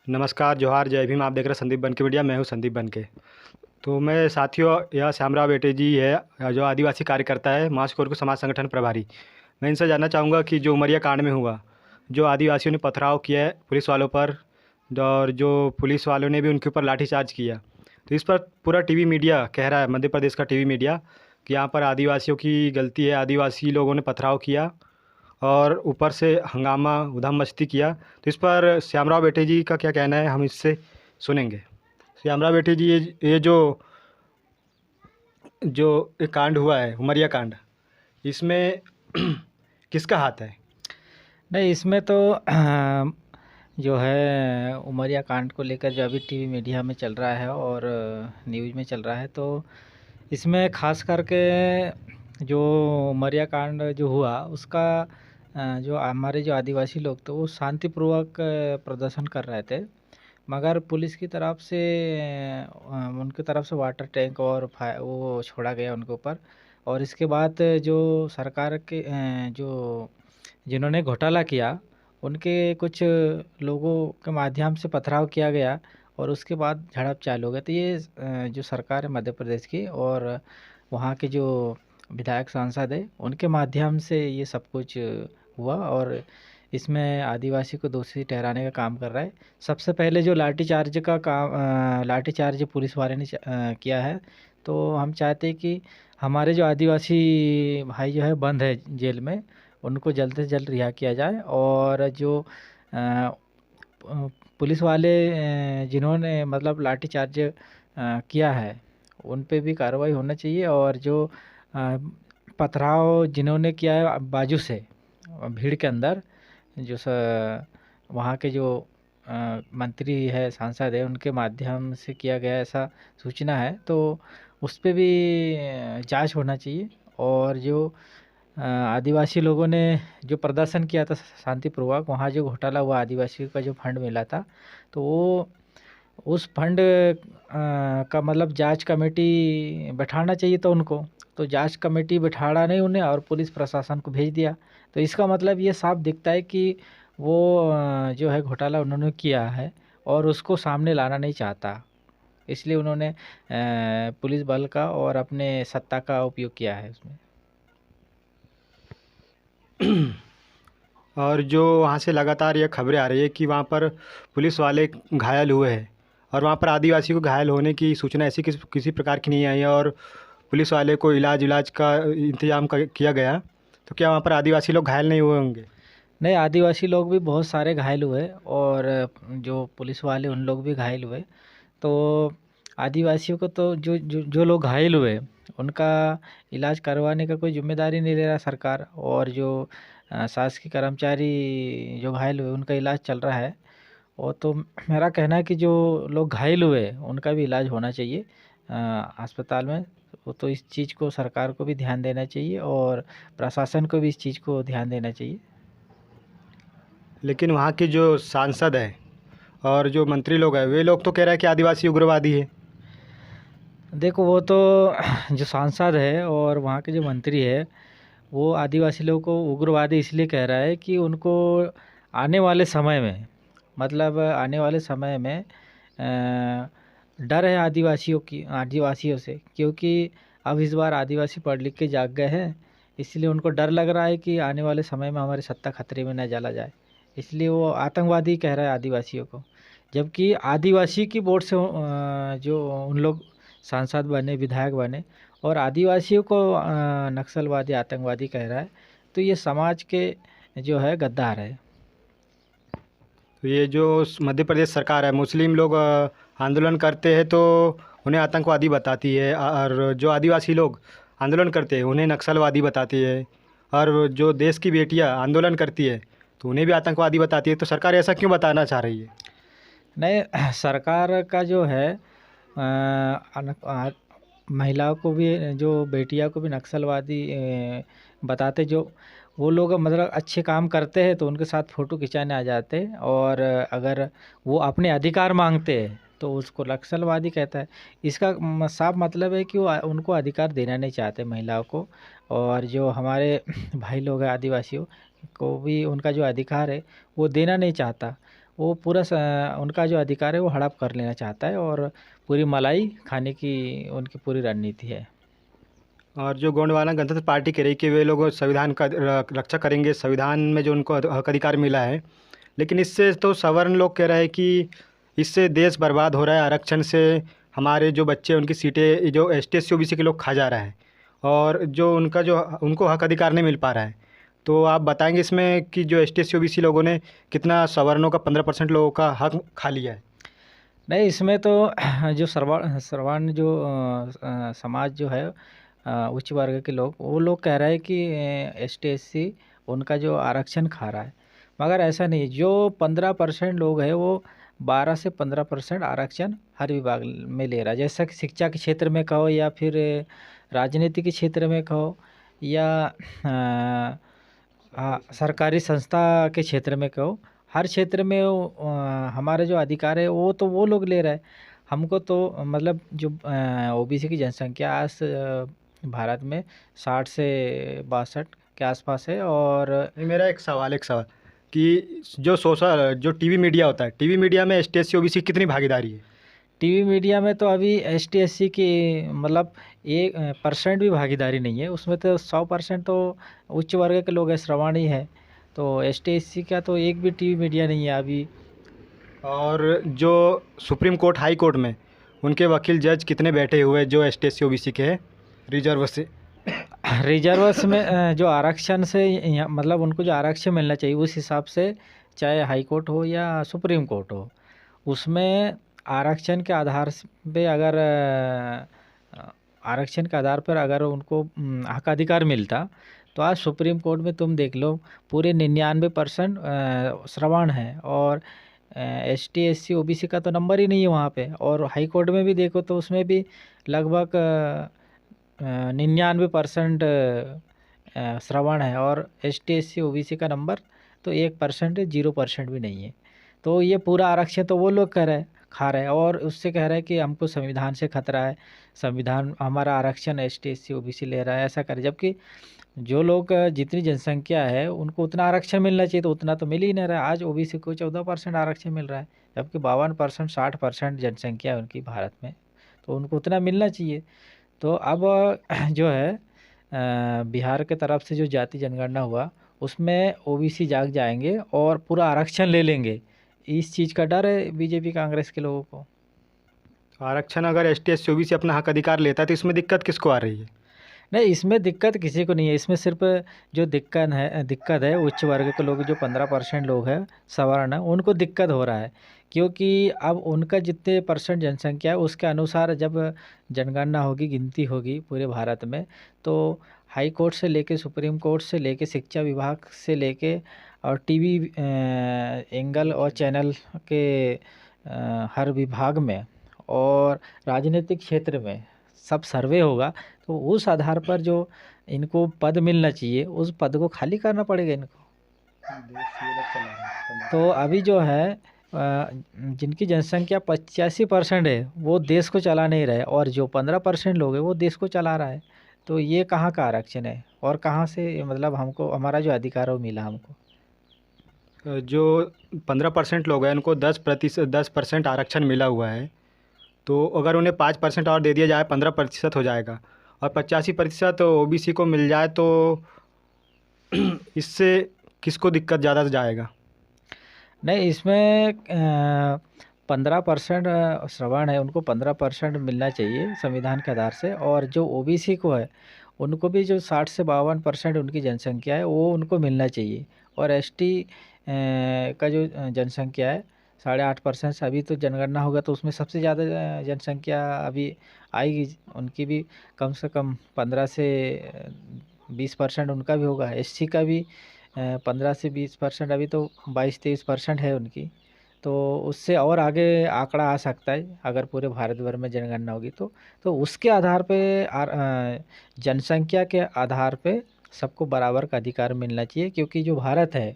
नमस्कार, जोहार, जय भीम। आप देख रहे हैं संदीप बनके मीडिया। मैं हूँ संदीप बनके। तो मैं साथियों, यह श्यामराव बेटे जी है, जो आदिवासी कार्यकर्ता है, महासकोर को समाज संगठन प्रभारी। मैं इनसे जानना चाहूँगा कि जो उमरिया कांड में हुआ, जो आदिवासियों ने पथराव किया है पुलिस वालों पर, और जो पुलिस वालों ने भी उनके ऊपर लाठीचार्ज किया, तो इस पर पूरा टीवी मीडिया कह रहा है, मध्य प्रदेश का टीवी मीडिया, कि यहाँ पर आदिवासियों की गलती है, आदिवासी लोगों ने पथराव किया और ऊपर से हंगामा उधम मस्ती किया। तो इस पर श्यामराव बेटे जी का क्या कहना है, हम इससे सुनेंगे। श्यामराव बेटे जी, ये जो जो ये कांड हुआ है, उमरिया कांड, इसमें किसका हाथ है? नहीं, इसमें तो जो है उमरिया कांड को लेकर जो अभी टीवी मीडिया में चल रहा है और न्यूज़ में चल रहा है, तो इसमें खास करके जो उमरिया कांड जो हुआ उसका जो हमारे जो आदिवासी लोग थे वो शांतिपूर्वक प्रदर्शन कर रहे थे, मगर पुलिस की तरफ से उनकी तरफ से वाटर टैंक और वो छोड़ा गया उनके ऊपर। और इसके बाद जो सरकार के जो जिन्होंने घोटाला किया उनके कुछ लोगों के माध्यम से पथराव किया गया और उसके बाद झड़प चालू हो गई। तो ये जो सरकार है मध्य प्रदेश की और वहाँ के जो विधायक सांसद है उनके माध्यम से ये सब कुछ हुआ और इसमें आदिवासी को दोषी ठहराने का काम कर रहा है। सबसे पहले जो लाठीचार्ज का काम लाठीचार्ज पुलिस वाले ने किया है, तो हम चाहते हैं कि हमारे जो आदिवासी भाई जो है बंद है जेल में, उनको जल्द से जल्द रिहा किया जाए। और जो अ, पुलिस वाले जिन्होंने मतलब लाठीचार्ज किया है उन पे भी कार्रवाई होना चाहिए। और जो अ, पथराव जिन्होंने किया है बाजू से भीड़ के अंदर, जो वहाँ के जो मंत्री है सांसद है उनके माध्यम से किया गया ऐसा सूचना है, तो उस पे भी जांच होना चाहिए। और जो आदिवासी लोगों ने जो प्रदर्शन किया था शांतिपूर्वक, वहाँ जो घोटाला हुआ आदिवासी का जो फंड मिला था, तो वो उस फंड का मतलब जांच कमेटी बैठाना चाहिए था उनको। तो जांच कमेटी बैठाना नहीं उन्हें और पुलिस प्रशासन को भेज दिया। तो इसका मतलब ये साफ दिखता है कि वो जो है घोटाला उन्होंने किया है और उसको सामने लाना नहीं चाहता, इसलिए उन्होंने पुलिस बल का और अपने सत्ता का उपयोग किया है उसमें। और जो वहाँ से लगातार ये खबरें आ रही है कि वहाँ पर पुलिस वाले घायल हुए हैं, और वहाँ पर आदिवासी को घायल होने की सूचना ऐसी किसी प्रकार की नहीं आई है, और पुलिस वाले को इलाज का इंतजाम किया गया। तो क्या वहाँ पर आदिवासी लोग घायल नहीं हुए होंगे? नहीं, आदिवासी लोग भी बहुत सारे घायल हुए और जो पुलिस वाले उन लोग भी घायल हुए। तो आदिवासियों को तो जो लोग घायल हुए उनका इलाज करवाने का कोई जिम्मेदारी नहीं ले रहा सरकार, और जो शासकीय कर्मचारी जो घायल हुए उनका इलाज चल रहा है। और तो मेरा कहना है कि जो लोग घायल हुए उनका भी इलाज होना चाहिए अस्पताल में। वो तो इस चीज़ को सरकार को भी ध्यान देना चाहिए और प्रशासन को भी इस चीज़ को ध्यान देना चाहिए। लेकिन वहाँ के जो सांसद हैं और जो मंत्री लोग हैं, वे लोग तो कह रहे हैं कि आदिवासी उग्रवादी है। देखो, वो तो जो सांसद है और वहाँ के जो मंत्री है वो आदिवासी लोगों को उग्रवादी इसलिए कह रहा है कि उनको आने वाले समय में, मतलब आने वाले समय में डर है आदिवासियों से, क्योंकि अब इस बार आदिवासी पढ़ लिख के जाग गए हैं। इसलिए उनको डर लग रहा है कि आने वाले समय में हमारी सत्ता खतरे में न डाला जाए, इसलिए वो आतंकवादी कह रहा है आदिवासियों को। जबकि आदिवासी की वोट से जो उन लोग सांसद बने, विधायक बने, और आदिवासियों को नक्सलवादी आतंकवादी कह रहा है। तो ये समाज के जो है गद्दार है। तो ये जो मध्य प्रदेश सरकार है, मुस्लिम लोग आंदोलन करते हैं तो उन्हें आतंकवादी बताती है, और जो आदिवासी लोग आंदोलन करते हैं उन्हें नक्सलवादी बताती है, और जो देश की बेटियां आंदोलन करती है तो उन्हें भी आतंकवादी बताती है। तो सरकार ऐसा क्यों बताना चाह रही है? नहीं, सरकार का जो है महिलाओं को भी, जो बेटियां को भी नक्सलवादी बताते, जो वो लोग मतलब अच्छे काम करते हैं तो उनके साथ फ़ोटो खिंचाने आ जाते हैं, और अगर वो अपने अधिकार मांगते हैं तो उसको नक्सलवादी कहता है। इसका साफ मतलब है कि वो उनको अधिकार देना नहीं चाहते महिलाओं को। और जो हमारे भाई लोग हैं आदिवासियों को भी उनका जो अधिकार है वो देना नहीं चाहता। वो पूरा उनका जो अधिकार है वो हड़प कर लेना चाहता है, और पूरी मलाई खाने की उनकी पूरी रणनीति है। और जो गोंडवाना गणतंत्र पार्टी कह रही कि वे लोग संविधान का रक्षा करेंगे, संविधान में जो उनको हक अधिकार मिला है, लेकिन इससे तो सवर्ण लोग कह रहे हैं कि इससे देश बर्बाद हो रहा है, आरक्षण से हमारे जो बच्चे उनकी सीटें जो एसटी एससी ओबीसी के लोग खा जा रहा है, और जो उनका जो उनको हक अधिकार नहीं मिल पा रहा है। तो आप बताएंगे इसमें कि जो एसटी एससी ओबीसी लोगों ने कितना सवर्णों का 15% लोगों का हक खा लिया है। नहीं, इसमें तो जो सर्वान जो समाज जो है, उच्च वर्ग के लोग, वो लोग कह रहे हैं कि एस टी एस सी उनका जो आरक्षण खा रहा है, मगर ऐसा नहीं। जो 15% लोग हैं वो 12 से 15% आरक्षण हर विभाग में ले रहा है। जैसा कि शिक्षा के क्षेत्र में कहो, या फिर राजनीति के क्षेत्र में कहो, या सरकारी संस्था के क्षेत्र में कहो, हर क्षेत्र में हमारे जो अधिकार है वो लोग ले रहे हैं। हमको तो मतलब जो ओबीसी की जनसंख्या आज भारत में 60 से 62 के आसपास है। और मेरा एक सवाल कि जो सोशल जो टीवी मीडिया होता है, टीवी मीडिया में S T S C OBC कितनी भागीदारी है? टीवी मीडिया में तो अभी एस टी एस सी की मतलब 1% भी भागीदारी नहीं है उसमें। तो 100% तो उच्च वर्ग के लोग हैं, श्रवण ही है। तो एस टी एस सी का तो एक भी टीवी मीडिया नहीं है अभी। और जो सुप्रीम कोर्ट, हाई कोर्ट में उनके वकील जज कितने बैठे हुए हैं जो S T S C OBC के हैं रिजर्व से? रिजर्व्स में जो आरक्षण से मतलब उनको जो आरक्षण मिलना चाहिए उस हिसाब से, चाहे हाई कोर्ट हो या सुप्रीम कोर्ट हो, उसमें आरक्षण के आधार पे अगर आरक्षण के आधार पर अगर उनको हक अधिकार मिलता, तो आज सुप्रीम कोर्ट में तुम देख लो पूरे 99% श्रवण है, और S T S C O B C का तो नंबर ही नहीं है वहाँ पे। और हाई कोर्ट में भी देखो तो उसमें भी लगभग 99% श्रवण है, और S T S C O B C का नंबर तो 1% 0% भी नहीं है। तो ये पूरा आरक्षण तो वो लोग खा रहे हैं, और उससे कह रहे हैं कि हमको संविधान से खतरा है, संविधान हमारा आरक्षण S T S C O B C ले रहा है, ऐसा करे। जबकि जो लोग जितनी जनसंख्या है उनको उतना आरक्षण मिलना चाहिए, तो उतना तो मिल ही नहीं रहा है। आज ओबीसी को 14% आरक्षण मिल रहा है, जबकि 52% 60% जनसंख्या है उनकी भारत में, तो उनको उतना मिलना चाहिए। तो अब जो है बिहार के तरफ से जो जाति जनगणना हुआ उसमें ओबीसी जाग जाएंगे और पूरा आरक्षण ले लेंगे, इस चीज़ का डर है बीजेपी कांग्रेस के लोगों को। आरक्षण अगर S T S C OBC अपना हक अधिकार लेता है तो इसमें दिक्कत किसको आ रही है? नहीं, इसमें दिक्कत किसी को नहीं है। इसमें सिर्फ जो दिक्कत है उच्च वर्ग के लोग, जो 15% लोग हैं सवर्ण है, उनको दिक्कत हो रहा है। क्योंकि अब उनका जितने परसेंट जनसंख्या है उसके अनुसार जब जनगणना होगी, गिनती होगी पूरे भारत में, तो हाई कोर्ट से लेके सुप्रीम कोर्ट से लेके शिक्षा विभाग से लेके और टीवी एंगल और चैनल के हर विभाग में और राजनीतिक क्षेत्र में सब सर्वे होगा, तो उस आधार पर जो इनको पद मिलना चाहिए उस पद को खाली करना पड़ेगा इनको। तो अभी जो है जिनकी जनसंख्या 85% है वो देश को चला नहीं रहे, और जो 15% लोग हैं वो देश को चला रहा है। तो ये कहाँ का आरक्षण है, और कहाँ से मतलब हमको हमारा जो अधिकार है वो मिला हमको? जो 15% लोग हैं उनको 10% आरक्षण मिला हुआ है, तो अगर उन्हें 5% और दे दिया जाए 15% हो जाएगा, और 85% ओबीसी को मिल जाए तो इससे किसको दिक्कत ज़्यादा जाएगा? नहीं, इसमें 15% श्रवण है उनको 15% मिलना चाहिए संविधान के आधार से, और जो ओबीसी को है उनको भी जो 60 से 52% उनकी जनसंख्या है वो उनको मिलना चाहिए। और एसटी का जो जनसंख्या है 8.5% से, अभी तो जनगणना होगा तो उसमें सबसे ज़्यादा जनसंख्या अभी आएगी, उनकी भी कम से कम 15 से 20% उनका भी होगा। एससी का भी 15 से 20%, अभी तो 22-23% है उनकी। तो उससे और आगे आंकड़ा आ सकता है अगर पूरे भारत भर में जनगणना होगी तो उसके आधार पे जनसंख्या के आधार पे सबको बराबर का अधिकार मिलना चाहिए। क्योंकि जो भारत है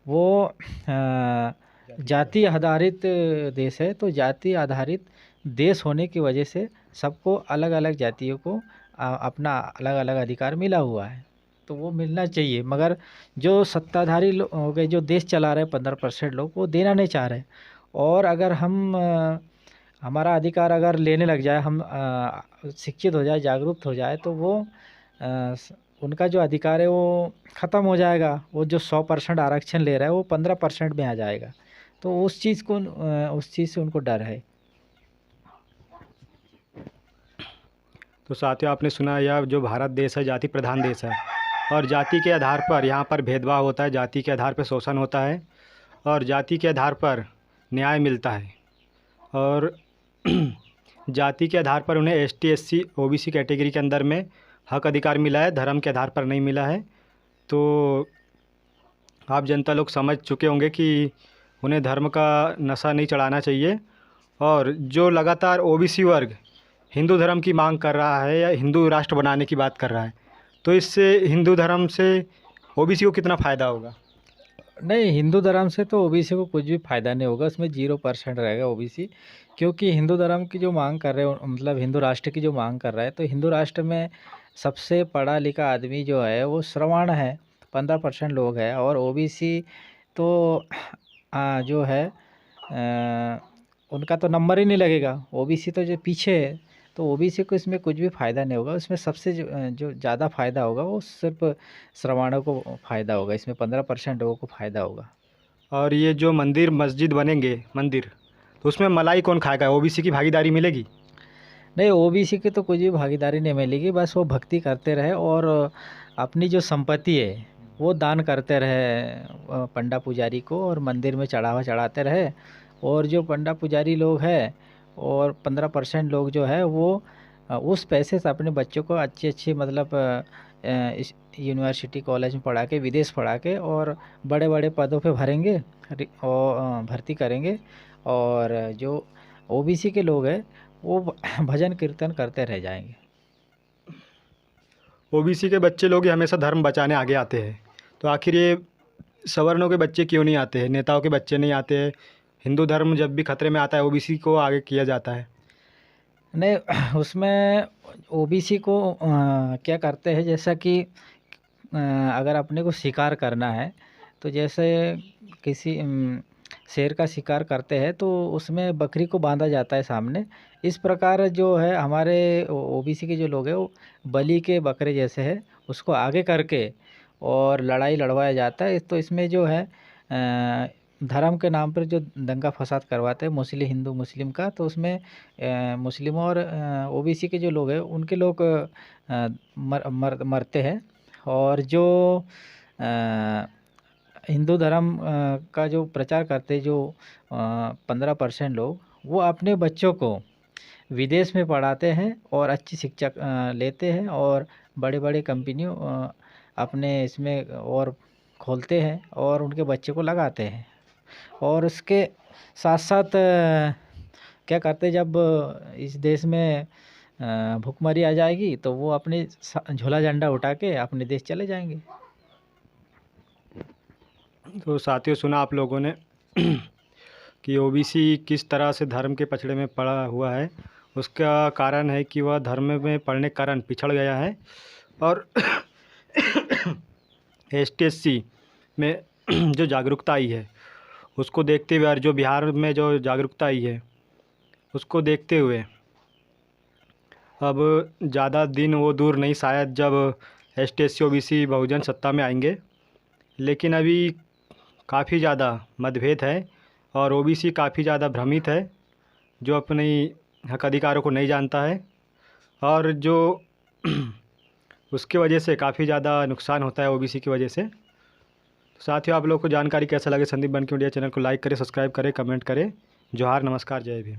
वो जाति आधारित देश है, तो जाति आधारित देश होने की वजह से सबको अलग अलग जातियों को अपना अलग अलग अधिकार मिला हुआ है। तो वो मिलना चाहिए। मगर जो सत्ताधारी हो गए, जो देश चला रहे 15% लोग, वो देना नहीं चाह रहे। और अगर हम हमारा अधिकार अगर लेने लग जाए, हम शिक्षित हो जाए, जागरूक हो जाए, तो वो उनका जो अधिकार है वो ख़त्म हो जाएगा। वो जो 100% आरक्षण ले रहा है वो 15% में आ जाएगा। तो उस चीज़ से उनको डर है। तो साथियों, आपने सुना, यह जो भारत देश है जाति प्रधान देश है और जाति के आधार पर यहाँ पर भेदभाव होता है, जाति के आधार पर शोषण होता है और जाति के आधार पर न्याय मिलता है। और जाति के आधार पर उन्हें एसटी, एससी, ओबीसी कैटेगरी के अंदर में हक अधिकार मिला है, धर्म के आधार पर नहीं मिला है। तो आप जनता लोग समझ चुके होंगे कि उन्हें धर्म का नशा नहीं चढ़ाना चाहिए। और जो लगातार ओबीसी वर्ग हिंदू धर्म की मांग कर रहा है या हिंदू राष्ट्र बनाने की बात कर रहा है, तो इससे हिंदू धर्म से ओबीसी को कितना फ़ायदा होगा? नहीं, हिंदू धर्म से तो ओबीसी को कुछ भी फ़ायदा नहीं होगा, उसमें 0% रहेगा ओबीसी। क्योंकि हिंदू धर्म की जो मांग कर रहे हो, मतलब हिंदू राष्ट्र की जो मांग कर रहा है, तो हिंदू राष्ट्र में सबसे पढ़ा लिखा आदमी जो है वो श्रवण है, 15% लोग हैं। और ओबीसी तो जो है उनका तो नंबर ही नहीं लगेगा, ओबीसी तो जो पीछे है। तो ओबीसी को इसमें कुछ भी फ़ायदा नहीं होगा। इसमें सबसे जो ज़्यादा फ़ायदा होगा वो सिर्फ श्रवाणों को फ़ायदा होगा। इसमें 15% लोगों को फ़ायदा होगा। और ये जो मंदिर मस्जिद बनेंगे, मंदिर, तो उसमें मलाई कौन खाएगा? ओबीसी की भागीदारी मिलेगी? नहीं, ओबीसी की तो कुछ भी भागीदारी नहीं मिलेगी। बस वो भक्ति करते रहे और अपनी जो संपत्ति है वो दान करते रहे पंडा पुजारी को, और मंदिर में चढ़ावा चढ़ाते रहे। और जो पंडा पुजारी लोग हैं और 15% लोग जो है वो उस पैसे से अपने बच्चों को अच्छी मतलब इस यूनिवर्सिटी कॉलेज में पढ़ा के, विदेश पढ़ा के, और बड़े बड़े पदों पे भरेंगे और भर्ती करेंगे। और जो ओबीसी के लोग हैं वो भजन कीर्तन करते रह जाएंगे। ओबीसी के बच्चे लोग ही हमेशा धर्म बचाने आगे आते हैं, तो आखिर ये सवर्णों के बच्चे क्यों नहीं आते हैं? नेताओं के बच्चे नहीं आते हैं? हिंदू धर्म जब भी खतरे में आता है ओबीसी को आगे किया जाता है। नहीं, उसमें ओबीसी को क्या करते हैं, जैसा कि अगर अपने को शिकार करना है, तो जैसे किसी शेर का शिकार करते हैं तो उसमें बकरी को बांधा जाता है सामने। इस प्रकार जो है हमारे ओबीसी के जो लोग हैं वो बलि के बकरे जैसे है, उसको आगे करके और लड़ाई लड़वाया जाता है। तो इसमें जो है धर्म के नाम पर जो दंगा फसाद करवाते हैं हिंदू मुस्लिम का, तो उसमें मुस्लिम और ओबीसी के जो लोग हैं उनके लोग मरते हैं। और जो हिंदू धर्म का जो प्रचार करते हैं, जो 15% लोग, वो अपने बच्चों को विदेश में पढ़ाते हैं और अच्छी शिक्षा लेते हैं और बड़े बड़े कंपनियों अपने इसमें और खोलते हैं और उनके बच्चे को लगाते हैं। और उसके साथ साथ क्या करते हैं, जब इस देश में भुखमरी आ जाएगी तो वो अपने झोला झंडा उठा के अपने देश चले जाएंगे। तो साथियों, सुना आप लोगों ने कि ओबीसी किस तरह से धर्म के पछड़े में पड़ा हुआ है। उसका कारण है कि वह धर्म में पढ़ने के कारण पिछड़ गया है। और एसटी, एससी में जो जागरूकता आई है उसको देखते हुए, और जो बिहार में जो जागरूकता आई है उसको देखते हुए अब ज़्यादा दिन वो दूर नहीं शायद जब एसटी, एससी, ओबीसी बहुजन सत्ता में आएंगे। लेकिन अभी काफ़ी ज़्यादा मतभेद है और ओबीसी काफ़ी ज़्यादा भ्रमित है, जो अपनी हक अधिकारों को नहीं जानता है और जो उसकी वजह से काफ़ी ज़्यादा नुकसान होता है ओबीसी की वजह से। तो साथियों, आप लोग को जानकारी कैसा लगे, संदीप बन के मीडिया चैनल को लाइक करें, सब्सक्राइब करें, कमेंट करें। जोहार, नमस्कार, जय भीम।